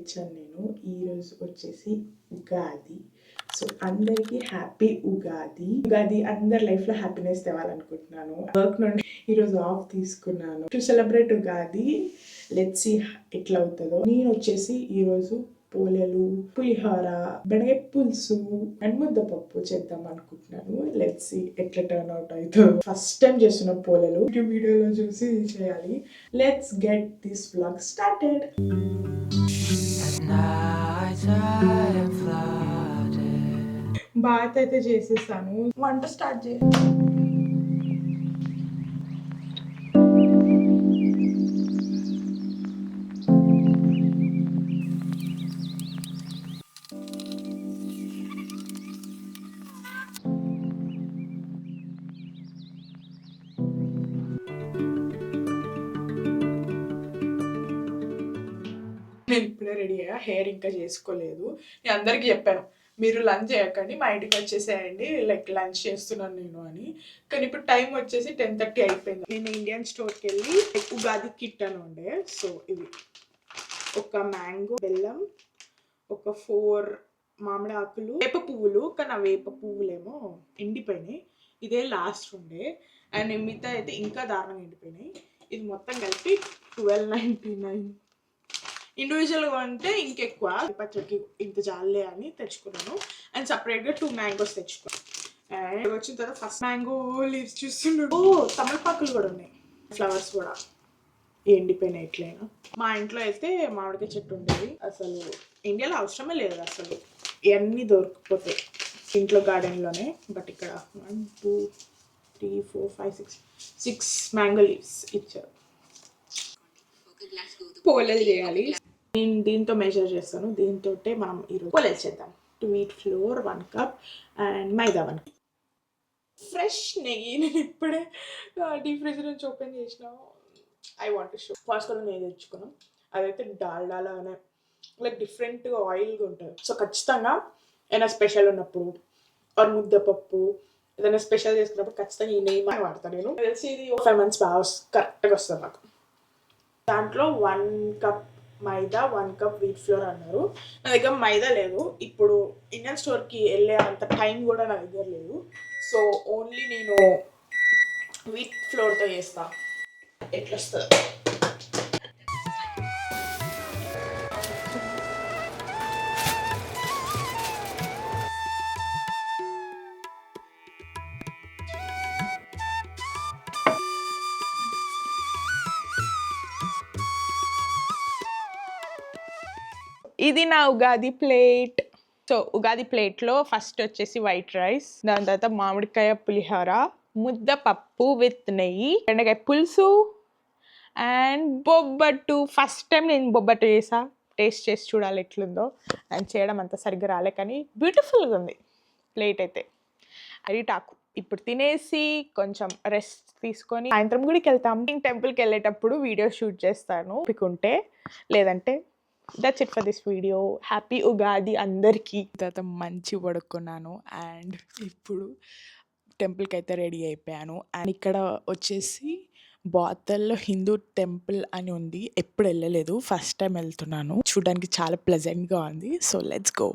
వచ్చాను నేను. ఈరోజు వచ్చేసి ఉగాది. సో అందరికీ హ్యాపీ ఉగాది. ఉగాది అందరి లైఫ్లో హ్యాపీనెస్ తేవాలనుకుంటున్నాను. వర్క్ నుండి ఈరోజు ఆఫ్ తీసుకున్నాను to celebrate Ugadi. Let's see ఎట్లా అవుతుందో. నేను వచ్చేసి ఈరోజు పోలేలు, పులిహోర, బెండకాయ పులుసు అండ్ ముద్దపప్పు చేద్దాం అనుకుంటున్నాను. లెట్స్ సీ ఎట్లా టర్న్ అవుట్ అవుతుందో. ఫస్ట్ టైం చేస్తున్న పోలేలు వీడియోలో చూసి చేయాలి. Let's get this vlog started. Bath అయితే చేసేసాను. వంట స్టార్ట్ చేయాలి. నేను ఇప్పుడే రెడీ అయ్యా. హెయిర్ ఇంకా చేసుకోలేదు. నేను అందరికీ చెప్పాను, మీరు లంచ్ చేయకండి, మా ఇంటికి వచ్చేసేయండి, లైక్ లంచ్ చేస్తున్నాను నేను అని. కానీ ఇప్పుడు టైం వచ్చేసి 10:30 అయిపోయింది. నేను ఇండియన్ స్టోర్కి వెళ్ళి ఉగాది కిట్ అని ఉండే. సో ఇవి ఒక మ్యాంగో, బెల్లం, ఒక 4 మామిడి ఆకులు, వేప పువ్వులు. కానీ ఆ వేప పువ్వులేమో ఎండిపోయినాయి. ఇదే లాస్ట్ ఉండే. అండ్ మిగతా అయితే ఇంకా దారుణంగా ఎండిపోయినాయి. ఇది మొత్తం కలిపి 12.99. ఇండివిజువల్గా అంటే ఇంకెక్కువ. పచ్చడికి ఇంత జాలే అని తెచ్చుకున్నాను. అండ్ సపరేట్గా 2 మ్యాంగోస్ తెచ్చుకున్నాను. అండ్ వచ్చిన తర్వాత ఫస్ట్ మ్యాంగో లీవ్స్ చూస్తున్నాడు. తమలపాకులు కూడా ఉన్నాయి, ఫ్లవర్స్ కూడా ఎండిపోయినాయి. ఎట్లయినా మా ఇంట్లో అయితే మామిడికాయ చెట్టు ఉండేది. అసలు ఇండియాలో అవసరమే లేదు, అసలు ఇవన్నీ దొరికిపోతాయి ఇంట్లో గార్డెన్లోనే. బట్ ఇక్కడ 1 2 3 4 5 6 మ్యాంగో లీవ్స్ ఇచ్చారు. పోలేలు చేయాలి. నేను దీంతో మెజర్ చేస్తాను. దీంతో మనం ఈరోజు పోలేలు చేద్దాం. 2 wheat flour 1 cup and maida 1 cup. Fresh నెయ్యి నేను ఇప్పుడే డీప్ ఫ్రిడ్జ్ నుంచి ఓపెన్ చేసిన. I want to show. First నెయ్యి తెచ్చుకున్నాం. అదైతే డాల్డాలానే లైక్ డిఫరెంట్గా ఆయిల్గా ఉంటుంది. సో ఖచ్చితంగా ఏదైనా స్పెషల్ ఉన్నప్పుడు ఆర్ ముద్దపప్పు ఏదైనా స్పెషల్ చేసుకున్నప్పుడు ఖచ్చితంగా ఈ నెయ్యి వాడతాను నేను. తెలిసి ఇది 5 months బాగా కరెక్ట్గా వస్తుంది నాకు. దాంట్లో 1 కప్ మైదా 1 కప్ వీట్ ఫ్లోర్ అన్నారు. నా దగ్గర మైదా లేదు. ఇప్పుడు ఇండియన్ స్టోర్కి వెళ్ళే అంత టైం కూడా నా దగ్గర లేదు. సో ఓన్లీ నేను వీట్ ఫ్లోర్తో చేస్తా. ఎట్లా వస్తుంది ఇది నా ఉగాది ప్లేట్. సో ఉగాది ప్లేట్లో ఫస్ట్ వచ్చేసి వైట్ రైస్, దాని తర్వాత మామిడికాయ పులిహోర, ముద్దపప్పు విత్ నెయ్యి, బెండకాయ పులుసు అండ్ బొబ్బట్టు. ఫస్ట్ టైం నేను బొబ్బట్టు చేసా. టేస్ట్ చేసి చూడాలి ఎట్లుందో. అండ్ చేయడం అంత సరిగ్గా రాలే, కానీ బ్యూటిఫుల్గా ఉంది ప్లేట్ అయితే. అరిటాకు. ఇప్పుడు తినేసి కొంచెం రెస్ట్ తీసుకొని సాయంత్రం గుడికి వెళ్తాం. టెంపుల్కి వెళ్ళేటప్పుడు వీడియో షూట్ చేస్తాను పికుంటే, లేదంటే that's it for this video. Happy Ugadi అందరికీ. తర్వాత మంచి పడుకున్నాను అండ్ ఇప్పుడు టెంపుల్కి అయితే రెడీ అయిపోయాను. అండ్ ఇక్కడ వచ్చేసి బాతల్లో హిందూ టెంపుల్ అని ఉంది. ఎప్పుడు వెళ్ళలేదు, ఫస్ట్ టైం వెళ్తున్నాను. చూడడానికి చాలా ప్లెజెంట్గా ఉంది. So let's go.